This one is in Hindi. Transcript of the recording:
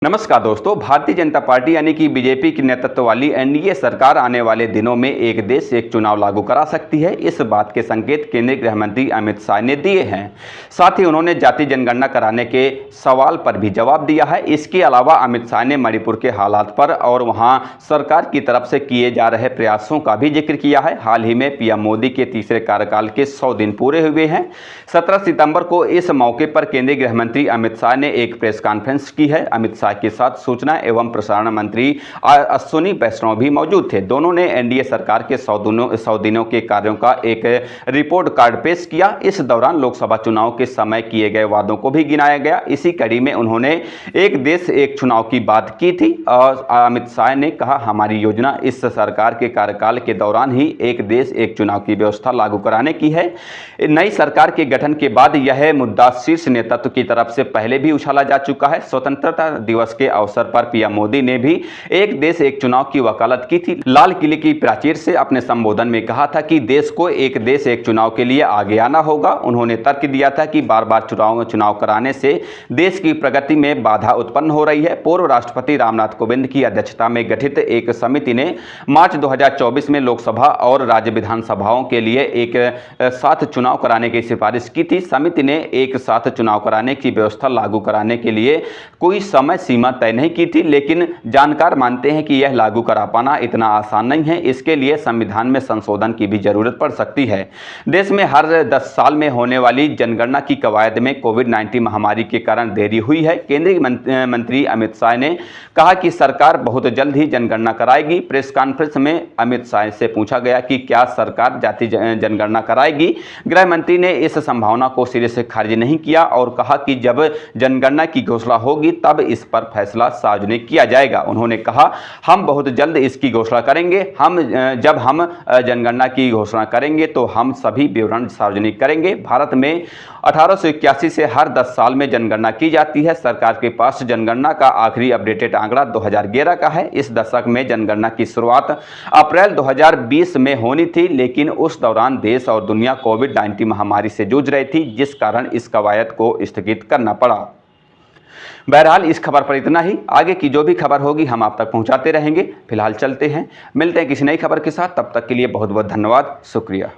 नमस्कार दोस्तों, भारतीय जनता पार्टी यानी कि बीजेपी की नेतृत्व वाली एनडीए सरकार आने वाले दिनों में एक देश एक चुनाव लागू करा सकती है। इस बात के संकेत केंद्रीय गृह मंत्री अमित शाह ने दिए हैं। साथ ही उन्होंने जाति जनगणना कराने के सवाल पर भी जवाब दिया है। इसके अलावा अमित शाह ने मणिपुर के हालात पर और वहां सरकार की तरफ से किए जा रहे प्रयासों का भी जिक्र किया है। हाल ही में पीएम मोदी के तीसरे कार्यकाल के 100 दिन पूरे हुए हैं। 17 सितंबर को इस मौके पर केंद्रीय गृह मंत्री अमित शाह ने एक प्रेस कॉन्फ्रेंस की है। अमित शाह के साथ सूचना एवं प्रसारण मंत्री अश्विनी वैष्णव भी मौजूद थे। दोनों ने एनडीए सरकार के 100 दिनों के कार्यों का एक रिपोर्ट कार्ड पेश किया। इस दौरान लोकसभा चुनाव के समय किए गए वादों को भी गिनाया गया। इसी कड़ी में उन्होंने एक देश एक चुनाव की बात की थी और अमित शाह ने कहा, हमारी योजना इस सरकार के कार्यकाल के दौरान ही एक देश एक चुनाव की व्यवस्था लागू कराने की है। नई सरकार के गठन के बाद यह मुद्दा शीर्ष नेतृत्व की तरफ से पहले भी उछाला जा चुका है। स्वतंत्रता दिवस के अवसर पर पीएम मोदी ने भी एक देश एक चुनाव की वकालत की थी। लाल किले की प्राचीर से अपने संबोधन में कहा था कि देश को एक देश एक चुनाव के लिए आगे आना होगा। उन्होंने तर्क दिया था कि बार बार चुनाव कराने से देश की प्रगति में बाधा उत्पन्न हो रही है। पूर्व राष्ट्रपति रामनाथ कोविंद की अध्यक्षता में गठित एक समिति ने मार्च 2024 में लोकसभा और राज्य विधानसभाओं के लिए एक साथ चुनाव कराने की सिफारिश की थी। समिति ने एक साथ चुनाव कराने की व्यवस्था लागू कराने के लिए कोई समय सीमा तय नहीं की थी, लेकिन जानकार मानते हैं कि यह लागू करा पाना इतना आसान नहीं है। इसके लिए संविधान में संशोधन की भी जरूरत पड़ सकती है। देश में हर 10 साल में होने वाली जनगणना की कवायद में कोविड-19 महामारी के कारण देरी हुई है। केंद्रीय मंत्री अमित शाह ने कहा कि सरकार बहुत जल्द ही जनगणना कराएगी। प्रेस कॉन्फ्रेंस में अमित शाह से पूछा गया कि क्या सरकार जाति जनगणना कराएगी। गृह मंत्री ने इस संभावना को सिरे से खारिज नहीं किया और कहा कि जब जनगणना की घोषणा होगी तब इस पर फैसला सार्वजनिक किया जाएगा। उन्होंने कहा, हम बहुत जल्द इसकी घोषणा करेंगे। जब हम जनगणना की घोषणा करेंगे तो हम सभी विवरण सार्वजनिक करेंगे। भारत में 1881 से हर 10 साल में जनगणना की जाती है। सरकार के पास जनगणना का आखिरी अपडेटेड आंकड़ा 2011 का है। इस दशक में जनगणना की शुरुआत अप्रैल 2020 में होनी थी, लेकिन उस दौरान देश और दुनिया कोविड-19 महामारी से जूझ रही थी, जिस कारण इस कवायद को स्थगित करना पड़ा। बहरहाल इस खबर पर इतना ही। आगे की जो भी खबर होगी हम आप तक पहुंचाते रहेंगे। फिलहाल चलते हैं, मिलते हैं किसी नई खबर के साथ। तब तक के लिए बहुत बहुत धन्यवाद, शुक्रिया।